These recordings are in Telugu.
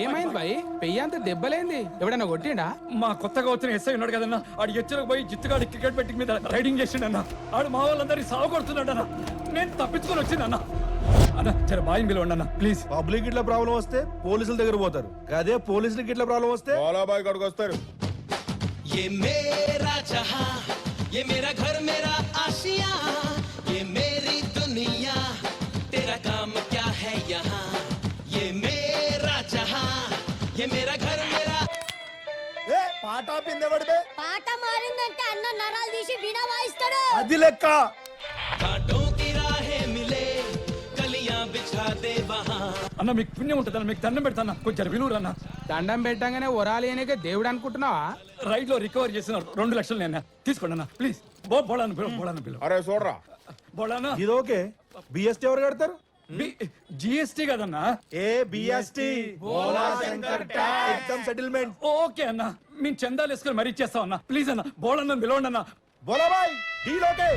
ఏమైంది బాయ్? పెయ్యంత దెబ్బలేంది? ఎవడన్నా కొట్టిండా? మా కొత్తగా వచ్చిన ఎస్ఐ ఉన్నాడు కదన్నా, ఆడు ఎచ్చరకు పోయి జిత్తుగాడి క్రికెట్ బెట్టింగ్ మీద రైడింగ్ చేసిండన్న. ఆడు మా వాళ్ళందరినీ సాగు కొడుతున్నాడన్న. నేను తప్పించుకొని వచ్చిందన్న. అన్న జర బాయిని పిలవండి ప్లీజ్. పబ్లిక్ ఇట్లా ప్రాబ్లం వస్తే పోలీసుల దగ్గర పోతారు, అదే పోలీసులకి ఇట్లా ప్రాబ్లం వస్తే బాలాబాయ్ కాడికి వస్తారు. ये मेरा जहां, ये मेरा घर मेरा आशिया, ये मेरी दुनिया, तेरा काम क्या है यहाँ? ये मेरा जहां, ये मेरा घर मेरा. పాట పిందెవడితే పాట మారిందంటే అన్న నరాలు తీసి వీణా వాయిస్తాడు. అది లెక్క. कांटों की राहें मिले, कलियां बिछा दे वहाँ. అన్న మీకు పుణ్యం ఉంటుందన్న, మీకు దండం పెడతాను కొంచెం విలువరన్న. దండం పెట్టంగానే ఒరాలి అనేక దేవుడు అనుకుంటున్నావా? రైడ్ లో రికవర్ చేసిన 2 లక్షలు నేను తీసుకోండి అన్న ప్లీజ్. బోళాను పిలువ. అరే చూడరా, బోళానా ఇది ఓకే. బిఎస్టీ ఎవరు కడతారు? జిఎస్టీ కదన్నా. ఏ బిఎస్టీ సెటిల్మెంట్. ఓకే అన్న, మేము చందాలు వేసుకొని మరీ ఇచ్చేస్తాం అన్న. ప్లీజ్ అన్న బోళన్న పిలవండి అన్న. బోలాబాయ్ డీల్ ఓకే.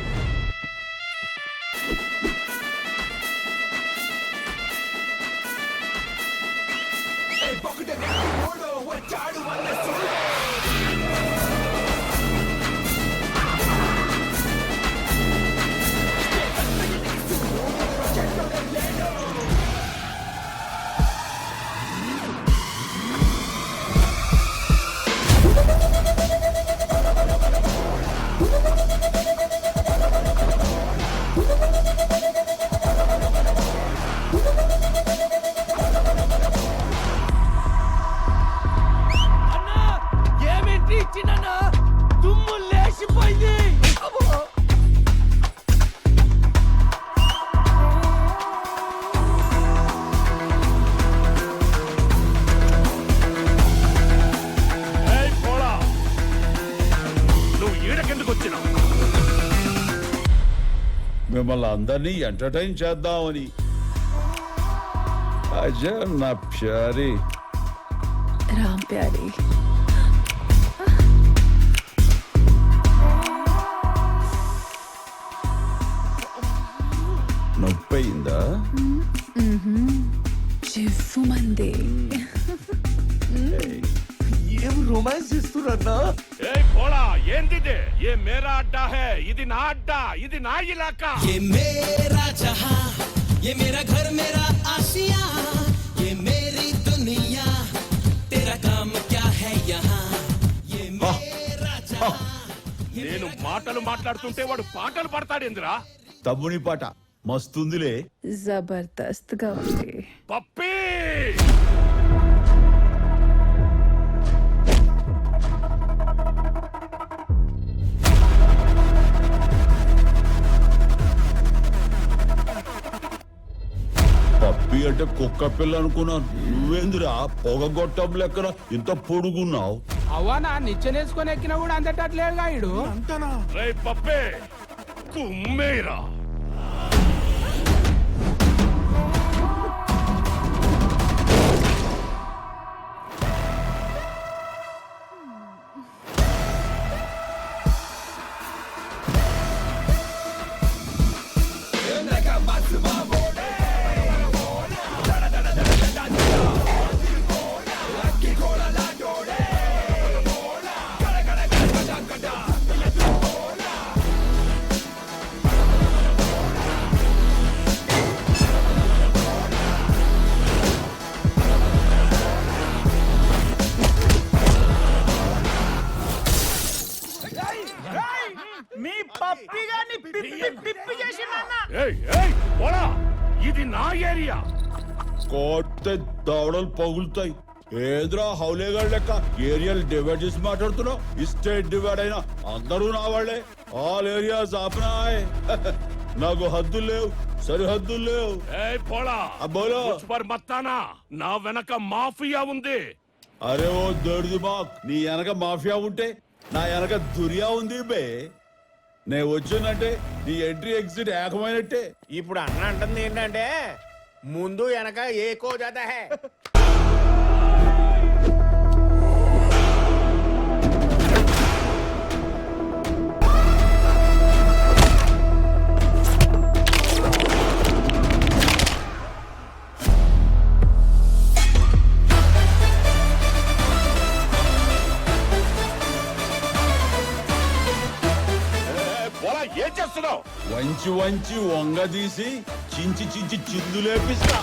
మిమ్మల్ని అందరినీ ఎంటర్టైన్ చేద్దామని. అజయ్ నా ప్యారీ రామ్ ప్యారీ. నొప్పయిందా? చివ్వు మంది. ఏం రొమాన్స్ ఇస్తున్నా? ఏందిదే? ఏ మేరా అడ్డా హై, ఇది నా అడ్డా, ఇది నా ఇలాకా. ये मेरा जहां, ये मेरा घर मेरा आशिया, ये मेरी दुनिया, तेरा काम क्या है यहाँ? ये मेरा जहां. నేను మాటలు మాట్లాడుతుంటే వాడు పాటలు పడతాడేందిరా? తమ్ముని పాట మస్తుందిలే. జబర్దస్త్ గా ఉంది. పప్పి పప్పి అంటే కుక్క పిల్ల అనుకున్నాను. నువ్వేందిరా పొగగొట్టం లెక్కన ఇంత పొడుగున్నావు? అవ్వనా నిచ్చెనేసుకొని ఎక్కినా కూడా అంతటట్లేడుగా ఇడు. రే పప్పే కుమ్మేరా. మీ పప్పి గాని పిప్పి చేసిందన్న. ఇది నా ఏరియా. కొట్టే దవడలు పగులుతాయి. ఏద్రా హౌలేగాడు లెక్క ఏరియాలు డివైడ్ చేసి మాట్లాడుతున్నావు? ఈ స్టేట్ డివైడ్ అయినా అందరూ నా వాళ్లే. ఆల్ ఏరియాస్ ఆపనాయ్. నాకు హద్దులు లేవు, సరిహద్దులు లేవు. బోలో మత్తానా, నా వెనక మాఫియా ఉంది. అరే ఓ దొడ్ది మాక్, నీ వెనక మాఫియా ఉంటే నా వెనక దురియా ఉంది బే. నేను వచ్చిందంటే నీ ఎంట్రీ ఎగ్జిట్ ఏకమైనట్టే. ఇప్పుడు అన్న అంటుంది ఏంటంటే ముందు వెనక ఏకో జాత హై. చేస్తున్నావు? వంచి వంచి వంగదీసి చించి చించి చిందులేపిస్తా.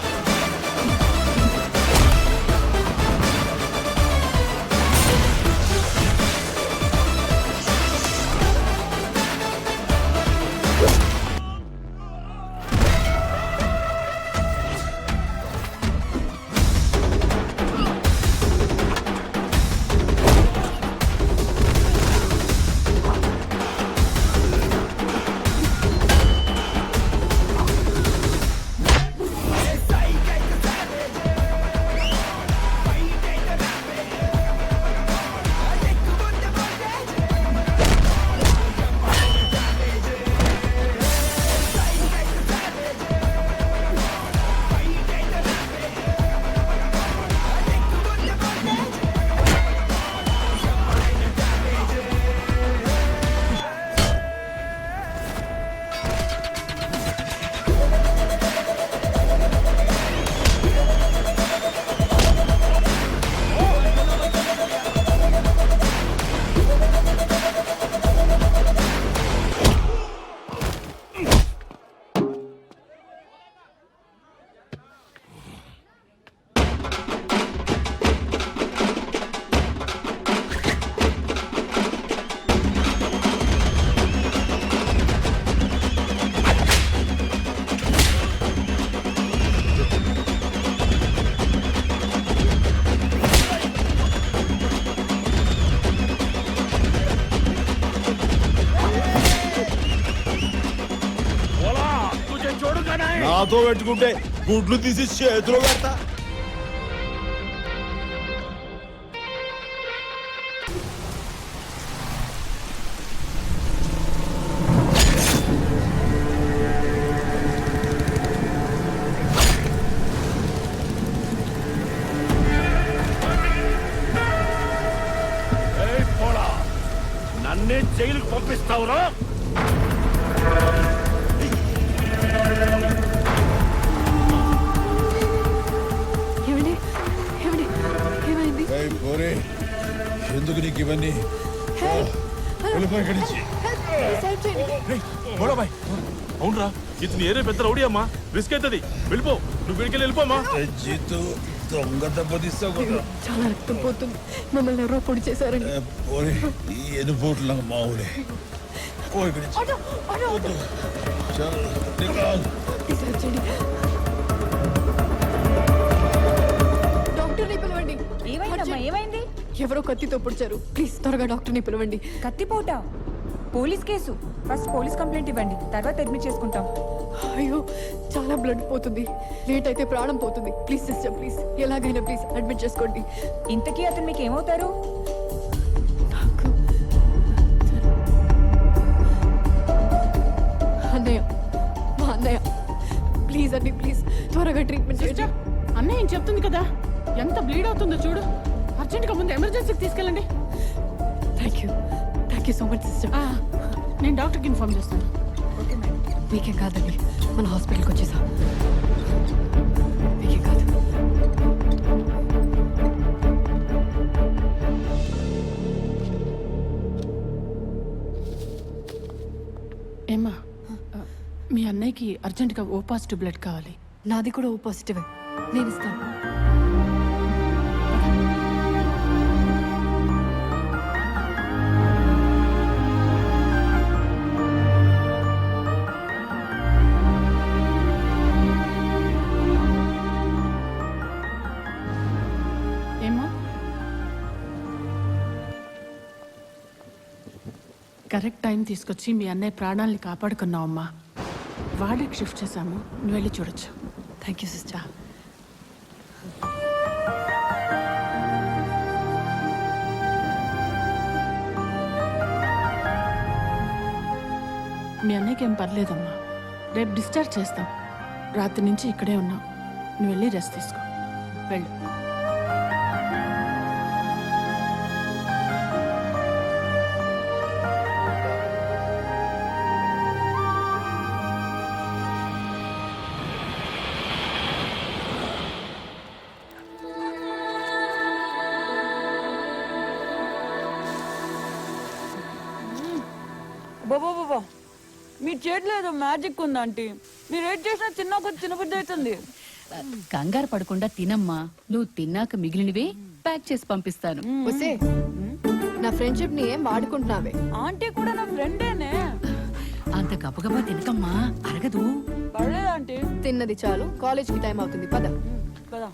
నాతో పెట్టుకుంటే గుడ్లు తీసి చేతిలో పెడతా. నన్నే జైలుకు పంపిస్తావురా? ఎందుకు నీకు ఇవన్నీ? వెళ్ళిపో ఇక్కడి నుంచి. అవునరా, ఇతను ఏరే పెద్ద రౌడీ అమ్మా, రిస్క్ అవుతుంది. వెళ్ళిపో, నువ్వు వీడికి వెళ్ళిపోమా. జీతు దొంగ దెబ్బతీస్తావు కదా. చాలా రక్తం పోతుంది. మమ్మల్ని ఎవరో పొడి చేశారండి. ఈ ఎనుపోట్లు నాకు మావులే. ఓ ఇక్కడి నుంచి. డాక్టర్ని పిలవండి. ఏమైందమ్మా ఏమైంది? ఎవరో కత్తితో పొడిచారు. ప్లీజ్ త్వరగా డాక్టర్ని పిలవండి. కత్తిపోట police case. First police complaint ఇవ్వండి, తర్వాత అడ్మిట్ చేసుకుంటాం. అయ్యో చాలా బ్లడ్ పోతుంది. లేట్ అయితే ప్రాణం పోతుంది. ప్లీజ్ సిస్టర్, ప్లీజ్ ఎలాగైనా ప్లీజ్ అడ్మిట్ చేసుకోండి. ఇంతకీ అతను మీకు ఏమవుతారు? నాకు అన్నయ్య, మా అన్నయ్య. ప్లీజ్ అండి, ప్లీజ్ త్వరగా ట్రీట్మెంట్ చేయండి. అన్నయ్య ఏం చెప్తుంది కదా, ఎంత బ్లీడ్ అవుతుందో చూడు. అర్జెంట్గా ముందు ఎమర్జెన్సీకి తీసుకెళ్ళండి. Thank you so much sister. నేను డాక్టర్కి ఇన్ఫార్మ్ చేస్తాను. మీకేం కాదండి, మన హాస్పిటల్కి వచ్చేసా. మీకేం కాదు. ఏమ్మా, మీ అన్నయ్యకి అర్జెంటుగా ఓ పాజిటివ్ బ్లడ్ కావాలి. నాది కూడా ఓ పాజిటివే, నేను ఇస్తాను. ఏమ్మా, కరెక్ట్ టైం తీసుకొచ్చి మీ అన్నయ్య ప్రాణాలని కాపాడుకున్నావమ్మా. వాడికి షిఫ్ట్ చేశాము, నువ్వు వెళ్ళి చూడొచ్చు. Thank you sister. మీ అన్నయ్యకి ఏం పర్లేదమ్మా, రేపు డిశ్చార్జ్ చేస్తాం. రాత్రి నుంచి ఇక్కడే ఉన్నాం, నువ్వు వెళ్ళి రెస్ట్ తీసుకో. వెళ్ళు. మీ చేతిలో ఏదో మ్యాజిక్ ఉంది ఆంటీ మీరు ఏం చేసినా చిన్న కొద్ది తినబుద్ధి అవుతుంది. కంగారు పడకుండా తినమ్మా. నువ్వు తిన్నాక మిగిలినవే ప్యాక్ చేసి పంపిస్తాను. వస్తే నా ఫ్రెండ్షిప్ ని ఏం వాడుకుంటున్నావే? ఆంటీ కూడా నా ఫ్రెండేనే. అంత గబగబా తినకమ్మా, అరగదు. పర్లేదు ఆంటీ. తిన్నది చాలు, కాలేజ్ కి టైం అవుతుంది, పద. కదా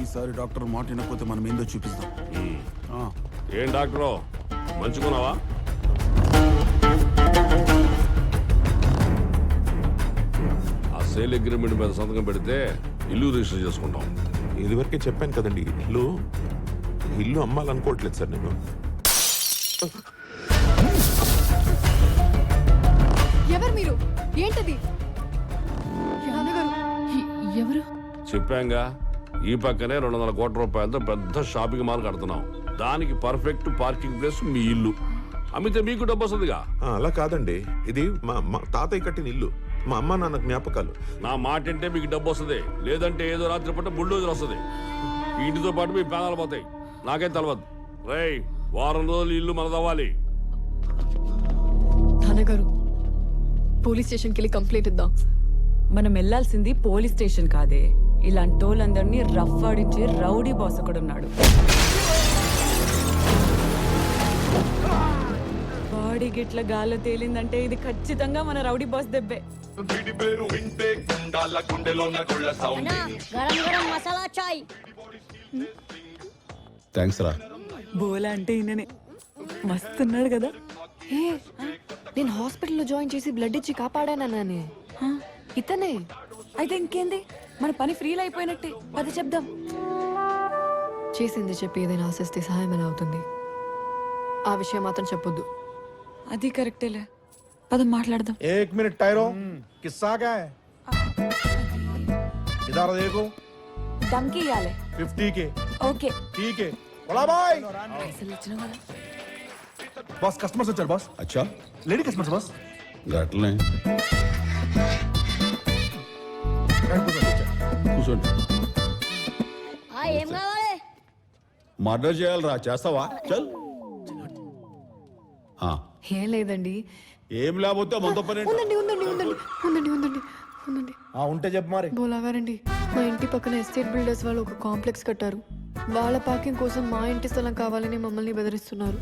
ఈసారి డాక్టర్ మాట వినకపోతే మనం ఏందో చూపిస్తాం. ఏం డాక్టరు మంచుకున్నావా? ఆ సేల్ అగ్రిమెంట్ మీద సంతకం పెడితే ఇల్లు రిజిస్టర్ చేసుకుంటాం. ఇదివరకే చెప్పాను కదండి, ఇల్లు అమ్మాలనుకోవట్లేదు సార్ నేను. ఎవరు మీరు? ఏంటది? నాన్నగారు. ఎవరు? చెప్పాంగా, ఈ పక్కనే 200 కోట్ల రూపాయలతో పెద్ద షాపింగ్ మాల్ కడుతున్నాం. దానికి పర్ఫెక్ట్ పార్కింగ్ ప్లేస్ మీ ఇల్లు. అమ్మితే మీకు డబ్బు వస్తుందిగా. అలా కాదండి, ఇది మా తాతయ్య కట్టిన ఇల్లు, మా అమ్మ నాన్న జ్ఞాపకాలు. నా మాట అంటే మీకు డబ్బు వస్తుంది, లేదంటే ఏదో రాత్రి పూట బుల్డోజర్ వస్తుంది. ఈ ఇంటితో పాటు మీ ప్రాణాలు పోతాయి. నాకేం తెలవదు. రేయ్, వారం రోజులు ఇల్లు మనదవ్వాలి. నాన్నగారు, పోలీస్ స్టేషన్కి వెళ్ళి కంప్లైంట్ ఇద్దాం. మనం వెళ్ళాల్సింది పోలీస్ స్టేషన్ కాదే, ఇలాంటి వాళ్ళందరినీ రఫ్ ఆడించే రౌడీ బాస్ ఒకడు ఉన్నాడు. బాడీ గిట్ల గాల్లో తేలిందంటే ఇది ఖచ్చితంగా మన రౌడీ బాస్ దెబ్బే. అన్నా, గరం గరం మసాలా చాయ్. థ్యాంక్స్ రా. బోలా అంటే ఈయననే మస్తున్నాడు కదా. ఏ, నేను హాస్పిటల్లో జాయిన్ చేసి బ్లడ్ ఇచ్చి కాపాడానన్నానే, ఇతనే. అయితే ఇంకేంది, మన పని ఫ్రీలో అయిపోయినట్టే. పద చెప్దాం. చేసింది చెప్పి ఏదైనా ఆశిస్తే సహాయం ఎలా అవుతుంది? ఆ విషయం మాత్రం చెప్పొద్దు. అది కరెక్టేలే, పద మాట్లాడదాం. एक मिनट टायरो, किस्सा क्या है? इधर देखो, దమ్కి ఇయ్యాలి. 50 के. ఓకే. ठीक है, बोला भाई. పైసలు ఇచ్చినా కదా. बॉस कस्टमर से चल बॉस. అచ్చా, लेडी कस्टमर से बॉस. గట్లనే కూర్చోండి. ఏం కావాలి? మర్డర్ చేయాలరా, చేస్తావా? చల్. ఏం లేదండి. ఏం లేకపోతే మనతో పని ఏంటి? ఉందండి ఉందండి ఉందండి ఉందండి ఉందండి ఉందండి. ఉంటే చెప్పు మరి. బోలాగారండి, మా ఇంటి పక్కన ఎస్టేట్ బిల్డర్స్ వాళ్ళు ఒక కాంప్లెక్స్ కట్టారు. వాళ్ళ పార్కింగ్ కోసం మా ఇంటి స్థలం కావాలని మమ్మల్ని బెదిరిస్తున్నారు.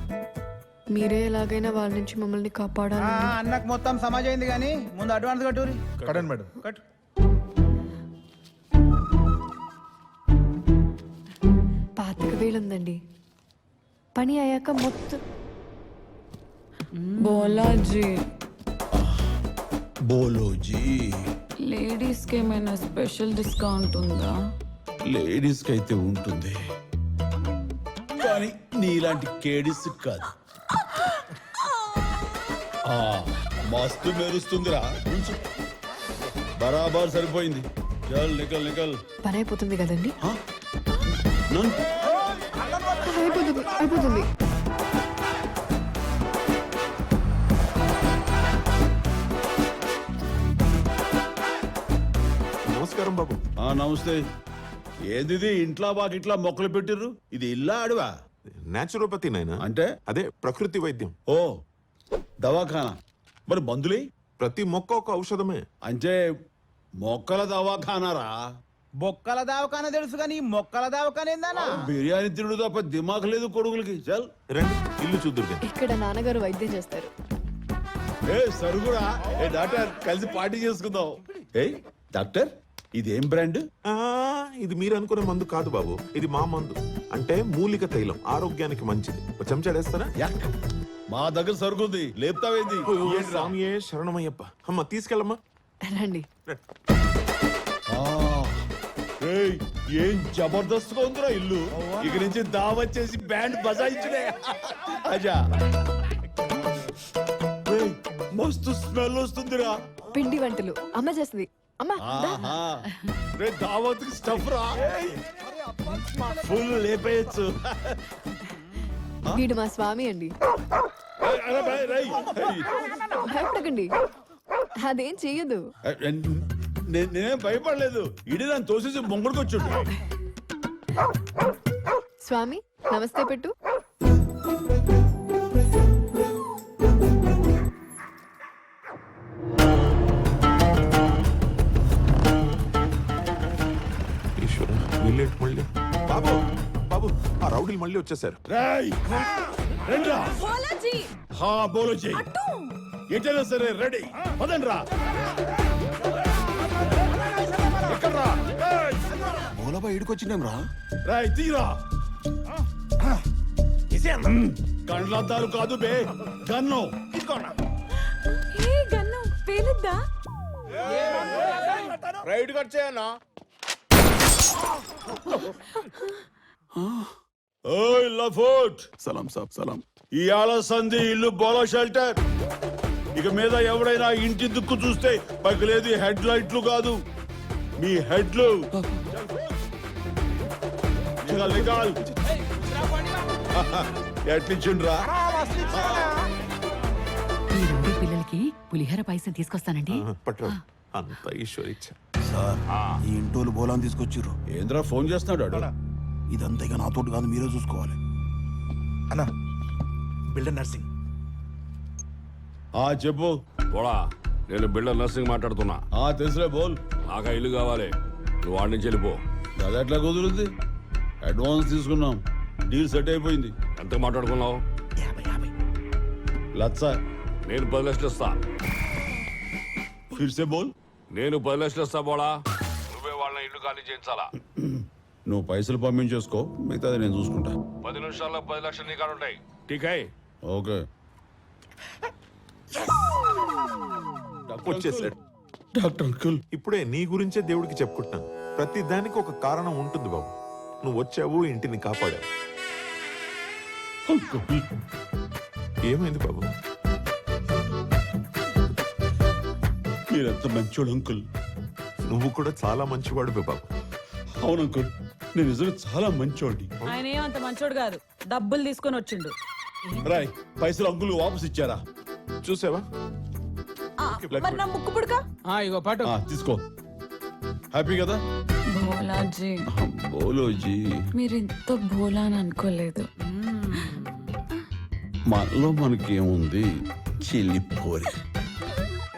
మీరే ఎలాగైనా వాళ్ళ నుంచి మమ్మల్ని కాపాడాలి. అన్నకు మొత్తం సమాజ్ అయింది కానీ ముందు అడ్వాన్స్ కట్టూరి. కట్టండి మేడం. కట్టు. 25,000 ఉందండి. పని అయ్యాక మొత్తం. బోలాజీ, బోలోజీ, లేడీస్ కి ఏమైనా స్పెషల్ డిస్కౌంట్ ఉందా? లేడీస్ కి అయితే ఉంటుంది, కానీ నీలాంటి కేడీస్ కాదు. మస్తు మెరుస్తుందిరా, ఉంచు. బరాబర్ సరిపోయింది. చల్ నికల్ నికల్. పని అయిపోతుంది కదండి. నన్ను అయిపోతుంది అయిపోతుంది. నమస్కారం బాబు. నమస్తే. ఏది ఇంట్లో బాగా ఇట్లా మొక్కలు పెట్టిర్రు? ఇది ఇల్లా అడవా? నేచురోపతి నాయన, అంటే అదే ప్రకృతి వైద్యం. ఓ, దవాఖానా. మరి మందులే? ప్రతి మొక్క ఒక ఔషధమే. అంటే మొక్కల దవాఖానారా? బొక్కల దావకాన తెలుసు కానీ మొక్కల దావకాన ఏందన్నా? బిర్యానీ తినడు తప్ప దిమాగ్ లేదు కొడుకులకి. చల్ రండి, ఇల్లు చూద్దురు. ఇక్కడ నాన్నగారు వైద్యం చేస్తారు. ఏ సరుగురా, ఏ డాక్టర్, కలిసి పార్టీ చేసుకుందాం. ఏ డాక్టర్, ఇదేం బ్రాండ్? ఇది మీరు అనుకునే మందు కాదు బాబు, ఇది మా మందు. అంటే మూలిక తైలం, ఆరోగ్యానికి మంచిది. ఒక చెంచాడేస్తారా? యాక్. మా దగ్గర సరుకుంది, లేపుతావేంది? స్వామియే శరణమయ్యప్ప. అమ్మ తీసుకెళ్ళమ్మా. రండి. ఏయ్, ఏం జబర్దస్త్ ఉందిరా ఇల్లు. ఇక నుంచి దావత్ చేసి బ్యాండ్ బజాయించుడే. అజా, ఏయ్, మస్తు స్మెల్ వస్తుందిరా. పిండి వంటలు అమ్మ చేస్తుంది. అమ్మ ఆహా, రే దావత్ స్టఫ్ రా, ఫుల్ లేపేయచ్చు. వీడు మా స్వామి అండి. భయపడకండి, అదేం చెయ్యదు. నేనేం భయపడలేదు. ఇడి నన్ను తోసేసి మొంగడికొచ్చుండు. స్వామి నమస్తే పెట్టు. ఈశ్వర వీళ్ళేంటి మళ్ళీ? బాబు బాబు ఆ రౌడీలు మళ్ళీ వచ్చేసారు. రేయ్ రండ్రా. హా బోలోజీ ఎటైనా సరే రెడీ పదండ్రా. ఎక్కడ్రా? మూలపై ఇడికొచ్చినాం రా. రాయ్ తీరా. కండ్లద్దాలు కాదు బే గన్ను. పేలుద్దా? రైడ్ వచ్చాయన్నా. ఓయ్ లఫోట్ సలాం సాబ్ సలాం. ఇయాల సంధి ఇల్లు బోలో షెల్టర్. ఇక మీద ఎవడైనా ఇంటి దిక్కు చూస్తే పగిలేది హెడ్ లైట్లు కాదు మీ హెడ్లు. నికాల్ ఎట్లిచ్చిండ్రా? ఈ రెండు పిల్లలకి పులిహోర పాయసం తీసుకొస్తానండి. పట్టు అంత ఈశ్వర ఇచ్చ. సార్ ఈ ఇంటోలు బోలాన్ని తీసుకొచ్చిర్రు. ఏంద్రా ఫోన్ చేస్తున్నాడు? ఇదంతా ఇక నాతోటి కాదు, మీరే చూసుకోవాలి. అన్నా బిల్డర్ నర్సింగ్. ఆ చెప్పు. పోడా, నేను బిల్డర్ నర్సింగ్ మాట్లాడుతున్నా. ఆ తెలుసులే బోల్. నాకు ఆ ఇల్లు కావాలి, నువ్వు వాడి నుంచి వెళ్ళిపో. అది ఎట్లా కుదురుద్ది? అడ్వాన్స్ తీసుకున్నాం, డీల్ సెట్ అయిపోయింది. ఎంత మాట్లాడుకున్నావు? 50. లచ్చ. నేను 10 లక్షలు ఇస్తా. ఫిర్సే బోల్. నేను 10 లక్షలు ఇస్తా పోడా. నువ్వే వాళ్ళని ఇల్లు ఖాళీ చేయించాలా. నువ్వు పైసలు పంపించేసుకో, మిగతాది నేను చూసుకుంటా. 10 నిమిషాల్లో 10 లక్షలు నీ కాడ ఉంటాయి. ఠీక్. ఓకే. వచ్చేసాడు. Doctor uncle. ఇప్పుడే నీ గురించే దేవుడికి చెప్పుకుంటున్నాను. ప్రతి దానికి ఒక కారణం ఉంటుంది బాబు. నువ్వు వచ్చావు, ఇంటిని కాపాడావు. అంకుల్ ఏమైంది బాబు? మీరెంత మంచోడు అంకుల్. నువ్వు కూడా చాలా మంచివాడు బాబు. అవును అంకుల్, నేను నిజంగా చాలా మంచోడి. ఆయన ఏమంత మంచోడు కాదు, డబ్బులు తీసుకొని వచ్చిండు. రాయ్ పైసలు అంకుల్ వాపస్ ఇచ్చారా? చూసావా? మరి నా ముక్కు పుడక ఇగో పాటు తీసుకో. హ్యాపీ కదా? భోలాజీ, బోలోజీ, మీరు ఇంత భోలా అని అనుకోలేదు. మనలో మనకేముంది, చిల్లిపోరి.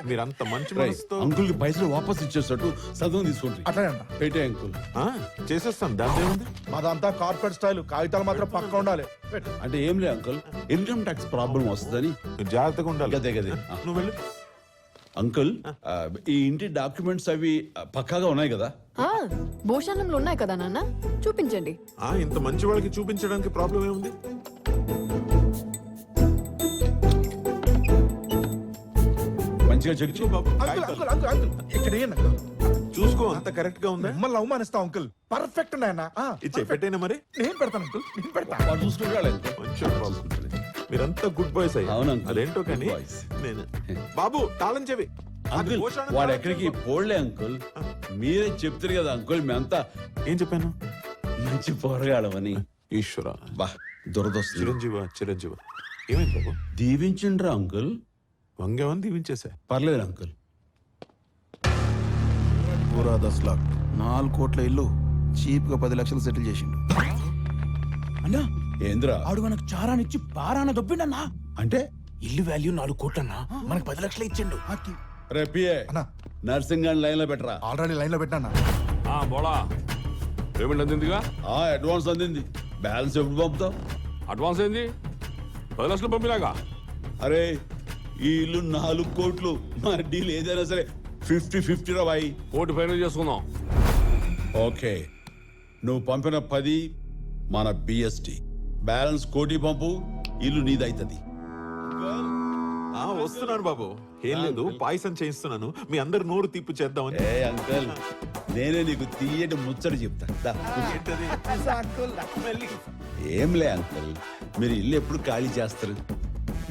మీరంత మంచి మనసుతో అంకుల్ కి పైసలు వాపస్ ఇచ్చేటట్టు సదం తీసుకోండి. అట్లనే అన్న. పెట్టే అంకుల్. చేసేస్తాను, దాని ఏముంది? మాదంతా కార్పొరేట్ స్టైల్, కాగితాలు మాత్రం పక్క ఉండాలి. అంటే ఏం లే అంకుల్, ఇన్కమ్ ట్యాక్స్ ప్రాబ్లం వస్తుందని. నువ్వు జాగ్రత్తగా ఉండాలి. గదే గదే. నువ్వు వెళ్ళు. అంకుల్ ఈ ఇంటి డాక్యుమెంట్స్ అవి పక్కాగా ఉన్నాయి కదా? భూషణంలో ఉన్నాయి కదా నాన్న, చూపించండి. ఇంత మంచి వాళ్ళకి చూపించడానికి ప్రాబ్లం ఏముంది? మంచిగా చెక్ చేయి బాబు. ఇక్కడ చూసుకో, అంత కరెక్ట్ గా ఉందా? మిమ్మల్ని అవమానిస్తా అంకుల్. పర్ఫెక్ట్ ఉన్నాయన్నా. ఇచ్చే పెట్టేనా మరి? నేను పెడతాను అంకుల్, నేను పెడతా. వాడు చూసుకుంటాడు. మంచోడు బాబు. మీరంతా గుడ్ బాయ్స్ అయ్యి. అవును అంకుల్. అదేంటో కానీ Good boys. నేను బాబు తాళం చెవి. అంకుల్ వాడు ఎక్కడికి పోలే అంకుల్, మీరే చెప్తారు కదా అంకుల్. మేమంతా ఏం చెప్పాను? మంచి పోరగాడమని. ఈశ్వర, బా దురదొస్తుంది. చిరంజీవ ఏమైంది బాబు? దీవించండ్రా అంకుల్. వంగేవని దీవించేసా. పర్లేదు అంకుల్. పూరా 10 లాక్ 4 కోట్ల ఇల్లు చీప్ గా 10 లక్షలు సెటిల్ చేసిండు. అన్నా ఏంద్రా? ఆడు మనకు చారానిచ్చి బారాన దొబ్బిండన్నా. అంటే ఇల్లు వాల్యూ 4 కోట్లన్నా, మనకు 10 లక్షలు ఇచ్చిండు. రే పిఏ, అన్నా నర్సింగ్ గాని లైన్ లో పెట్టరా. ఆల్రెడీ లైన్ లో పెట్టానా. పోడా, పేమెంట్ అందిందిగా? అడ్వాన్స్ అందింది. బ్యాలెన్స్ ఎప్పుడు పంపుతావు? అడ్వాన్స్ ఏంది? 10 లక్షలు పంపినాగా. అరే ఈ ఇల్లు 4 కోట్లు. మన డీల్ ఏదైనా సరే 50-50 రా బాయ్. కోటి ఫైనల్ చేసుకుందాం. ఓకే, నువ్వు పంపిన 10 మన బిఎస్టి, బ్యాలెన్స్ 1 కోటి పంపు, ఇల్లు నీదైతది. వస్తున్నాను బాబు. ఏం లేదు, పాయసం చేయిస్తున్నాను. మీ అందరు నోరు తీపి చేద్దామని. ఏ అంకల్, నేనే నీకు తీయటి ముచ్చట చెప్తా. దా, ఏంలే అంకల్, మీరు ఇల్లు ఎప్పుడు ఖాళీ చేస్తారు?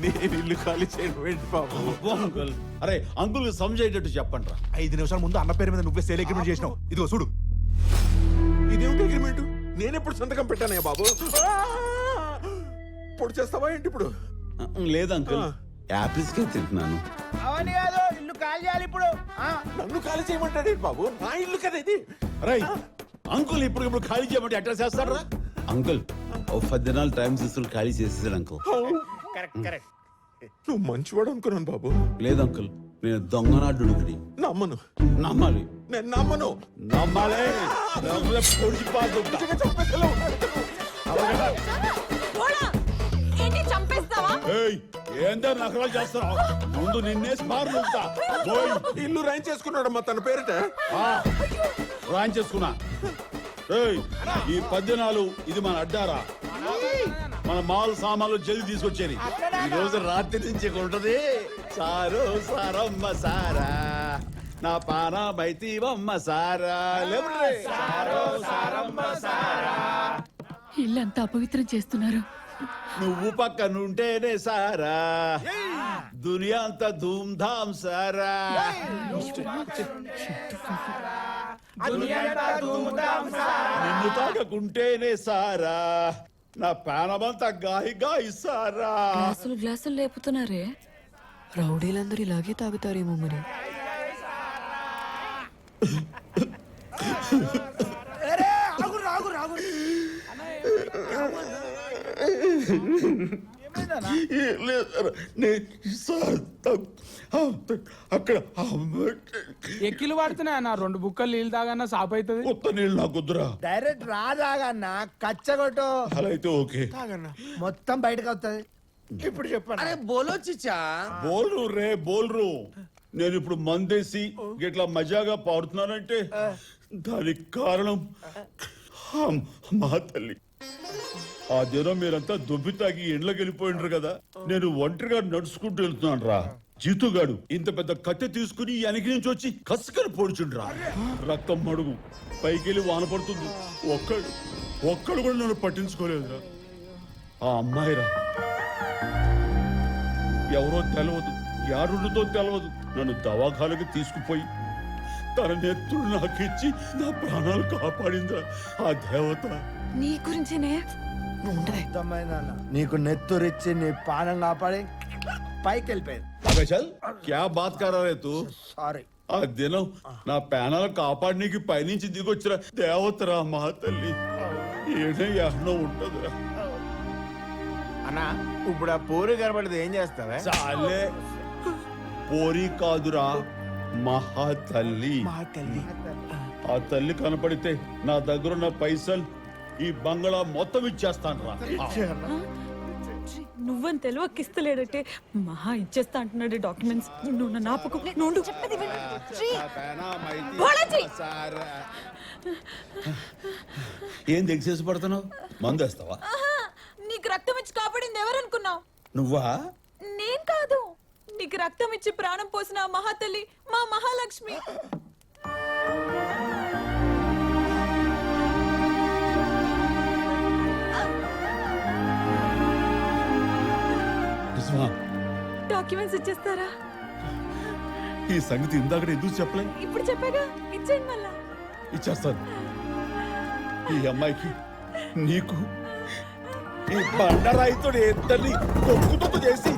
నేను ఇల్లు ఖాళీ చేయడం ఏంటి బాబు? అంకుల్, అరే అంకుల్ సంజయ్యేటట్టు చెప్పండి రా. 5 నిమిషాల ముందు అన్న పేరు మీద నువ్వే సేల్ అగ్రిమెంట్ చేసినావు. ఇదిగో చూడు. ఇదేమిటి అగ్రిమెంట్? నేనెప్పుడు సంతకం పెట్టానయ్యా బాబు? పొడి చేస్తావా ఏంటి ఇప్పుడు? లేదు అంకుల్, యాపిల్స్ కే తింటున్నాను. అవన్నీ కాదు, ఇల్లు ఖాళీ చేయాలి ఇప్పుడు. నన్ను ఖాళీ చేయమంటాడు బాబు? నా ఇల్లు కదా ఇది. రై అంకుల్ ఇప్పుడు ఖాళీ చేయమంటే ఎట్లా చేస్తారా? అంకుల్ ఓ 10 దినాలు టైం తీసుకుని ఖాళీ చేసేసాడు అంకుల్. Correct correct. నువ్వు మంచివాడు అనుకున్నాను బాబు. లేదు అంకుల్, నేను దొంగనాడుడిని. నమ్మను, నమ్మాలి. నేను నమ్మను. నమ్మాలి. నమ్మలే పొడిచి పాదుంటా. ఏయ్, ఏందో నకరాలు చేస్తున్నావు? ముందు నిన్నేసి పారుతా. ఇల్లు రైన్ చేసుకున్నాడమ్మా తన పేరిట. రాన్ చేసుకున్నా. ఏయ్, ఈ 10 దినాలు ఇది మన అడ్డారా? మన మాల్ సామాన్లు జల్ది తీసుకొచ్చేది. ఈ రోజు రాత్రి నుంచి ఉంటది. సారు సారమ్మ సారా, నా పాన బైతీవమ్మ సారా. ఇల్లంతా అపవిత్రం చేస్తున్నారు. నువ్వు పక్కనుంటేనే సారా, దునియా అంతా ధూమ్ ధామ్ సారా. నిన్ను తాగకుంటేనే సారా, నా ప్రాణమంతా గాయి గాయి సారా. గ్లాసులు గ్లాసులు లేపుతున్నారే, రౌడీలందరూ ఇలాగే తాగుతారేమో మరి. అక్కడ ఎక్కిలు పడుతున్నాయి అన్న, 2 బుక్కలు నీళ్ళు తాగన్నా సాపు అవుతుంది. కొత్త నీళ్ళు నాకు వద్దురా. డైరెక్ట్ రాదాగన్న కచ్చగొట్టు. అలా అయితే ఓకే. మొత్తం బయటకు వస్తుంది. ఇప్పుడు చెప్పండి. అరే బోలో చిచ్చా. బోల్రు రే బోల్రు. నేను ఇప్పుడు మందేసి ఇట్లా మజాగా పాడుతున్నానంటే దానికి కారణం మా తల్లి. ఆ దినం మీరంతా దుబ్బి తాగి ఎండ్లోకి వెళ్ళిపోయినారు కదా, నేను ఒంటరిగా నడుచుకుంటూ వెళ్తున్నాను రా. జీతుగాడు ఇంత పెద్ద కట్టె తీసుకుని వెనక నుంచి వచ్చి కసుకని పొడిచుండ్రా. రక్తం మడుగు పైకెళ్ళి వాన పడుతుంది. ఒక్కడు కూడా నన్ను పట్టించుకోలేదురా. ఆ అమ్మాయిరా, ఎవరో తెలవదు, యారుండుతో తెలవదు, నన్ను దవాఖానకి తీసుకుపోయి తన నెత్తుడు నాకిచ్చి నా ప్రాణాలు కాపాడిందిరా ఆ దేవత. నీ గురించేనే నీకు నెత్తురిచ్చి నీ పానం కాపాడి పైకి వెళ్ళిపోయింది. అబే చల్, క్యా బాత్ కరా రే తూ? సారీ. ఆ దినం నా ప్రాణాలు కాపాడనీకి పైనుంచి దిగొచ్చిన దేవతరా మా తల్లి. ఏదో యాహ్నం ఉంటదిరా. అన్నా ఇప్పుడు ఆ పూరి కనబడితే ఏం చేస్తావే? చాలే, పోరి కాదురా మహా తల్లి. ఆ తల్లి కనపడితే నా దగ్గరున్న పైసలు ఈ బంగ్లా మొత్తం ఇచ్చేస్తాను రా. నువ్వని తెలివకిస్తలేడటే మహా ఇచ్చేస్తా అంటున్నాడు డాక్యుమెంట్స్. నువ్వు నన్ను ఆపకు. నువ్వు చెప్పేది విను. ఏం ఎక్సెస్ పడుతున్నావు? మందేస్తావా? నీకు రక్తం ఇచ్చి కాపాడింది ఎవరనుకున్నావు? నువ్వా? నేను కాదు. నీకు రక్తం ఇచ్చి ప్రాణం పోసిన ఆ మహాతల్లి మా మహాలక్ష్మి. డాక్యుమెంట్స్ ఇచ్చేస్తారా? ఈ సంగతి ఇందాక ఎందుకు చెప్పలే? ఇప్పుడు చెప్పాగా, ఇచ్చేయండి మళ్ళా. ఇచ్చేస్తాను. ఈ అమ్మాయికి నీకు ఈ బండరాయితో ఇద్దరిని తొక్కు చేసి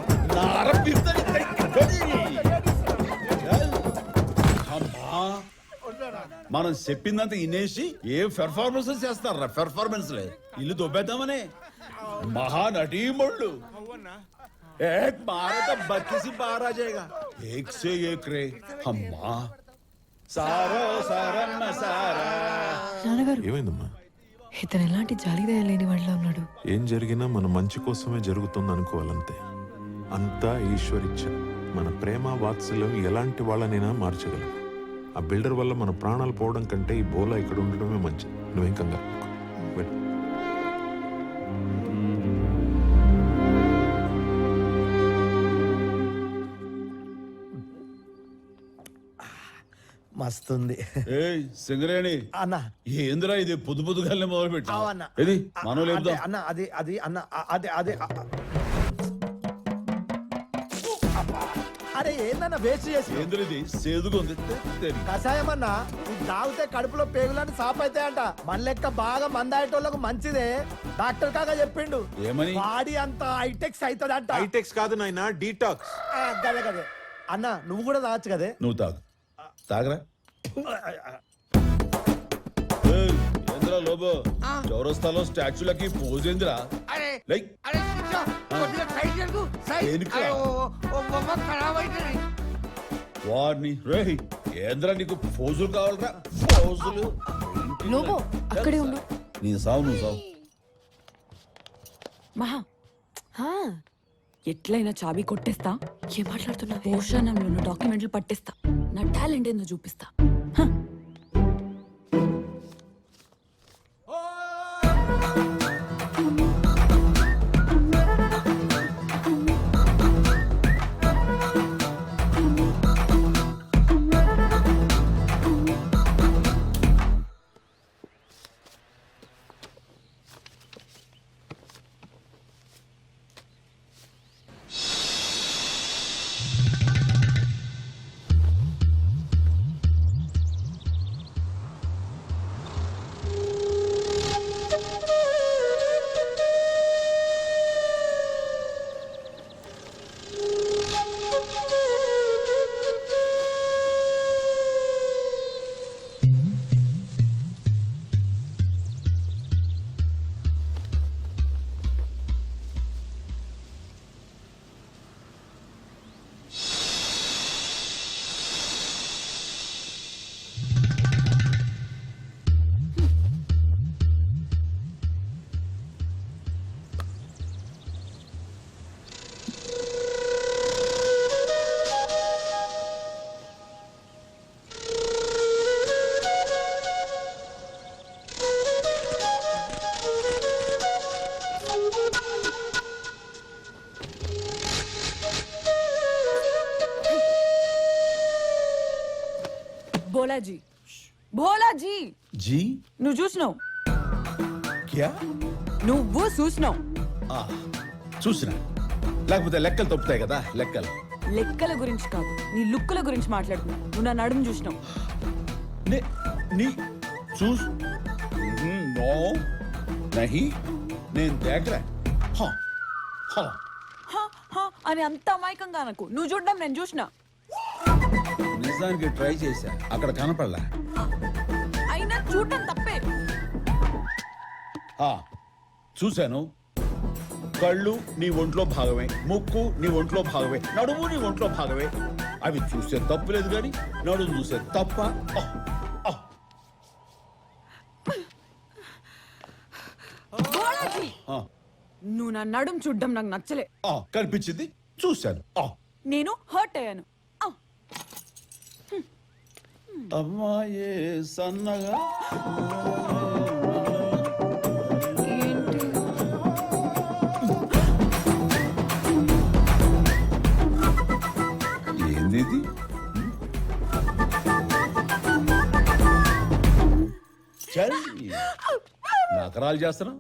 మనం చెప్పిందంతా ఇనేసి ఏ పెర్ఫార్మెన్స్ చేస్తారా? పెర్ఫార్మెన్స్ లే, ఇల్లు దొబ్బేద్దామనే. మహానటీమణులు एक मारे तो बत्ती से बाहर आ जाएगा. एक से एक रे अम्मा सारो सारम्మ सारा. నాన్నగారు, ఏమైందమ్మా? ఇతను ఎలాంటి జాలిదయ లేని వాళ్ళ ఉన్నాడు. ఏం జరిగినా మన మంచి కోసమే జరుగుతుంది అనుకోవాలంతే. అంతా ఈశ్వరిచ్చ. మన ప్రేమ వాత్సల్యం ఎలాంటి వాళ్ళనైనా మార్చగలం. ఆ బిల్డర్ వల్ల మన ప్రాణాలు పోవడం కంటే ఈ బోలా ఇక్కడ ఉండడమే మంచిది. నువ్వేం కంగారు పడకు. మస్తుంది. ఏయ్ సింగరేణి అన్న, ఏందిరా ఇది? పొద్దు పొద్దుగానే మొదలు పెట్టా. అవునా? ఇది మనం లేదు అన్న. అది అన్న, అదే అరే ఏందన్న వేస్ట్ చేసి? ఏంద్రది సేదుగా ఉంది. కషాయం అన్న, ఇది తాగితే కడుపులో పేగులని సాఫ్ అవుతాయంట. మన లెక్క బాగా మందాయేటోళ్ళకు మంచిదే. డాక్టర్ కాగా చెప్పిండు. ఏమని? బాడీ అంతా హైటెక్స్ అవుతుందంట. హైటెక్స్ కాదు నాయనా, డీటాక్స్. గదే అన్న, నువ్వు కూడా తాగచ్చు కదే. నువ్వు తాగు. తాగరా. ఎందులో బాబు చౌరస్తాలో స్టాచ్యూలకి పోజ్ ఏందిరా అరే లైక్ అరే శిక్ష, కొద్దిగా సైడ్ జరుగు, సైడ్. దేనికి? అరే, ఓ బొమ్మ ఖరాబ్ అవుతుంది. వారిని రేయ్ ఏంద్రా నీకు ఫోజులు కావాలరా ఫోజులు లోబో, అక్కడే ఉండు. నీ సావు నువ్వు సావు మహా ఎట్లయినా చాబీ కొట్టేస్తా, ఏం మాట్లాడుతున్నావు? ఓషానంలో ఉన్న డాక్యుమెంట్లు పట్టేస్తా, నా టాలెంట్ ఏందో చూపిస్తా. హ. భోలాజీ, భోలాజీ, జీ నువ్వు చూసినావు, క్యా నువ్వు చూసినావు. చూసిన లేకపోతే లెక్కలు తప్పుతాయి కదా లెక్కలు లెక్కల గురించి కాదు, నీ లుక్కుల గురించి మాట్లాడుతున్నా. నువ్వు నా నడుము చూసినావు. నీ చూస్ నో నహి నేను దేఖరా హ, హ అని అంత అమాయకంగా అనకు. నువ్వు చూడడం నేను చూసినా. నిజానికి ట్రై చేశా అక్కడ కనపడలా అయినా చూడడం తప్పే. చూశాను కళ్ళు నీ ఒంట్లో భాగమే, ముక్కు నీ ఒంట్లో భాగమే, నడుము నీ ఒంట్లో భాగమే. అవి చూస్తే తప్పు లేదు కానీ నడుము చూస్తే తప్ప. భోలాజీ, నువ్వు నా నడుము చూడడం నాకు నచ్చలే. కనిపించింది చూశాను. నేను హర్ట్ అయ్యాను. అమ్మాయే సన్నగా ఏంది ఇది? చల్, నకరాలు చేస్తున్నా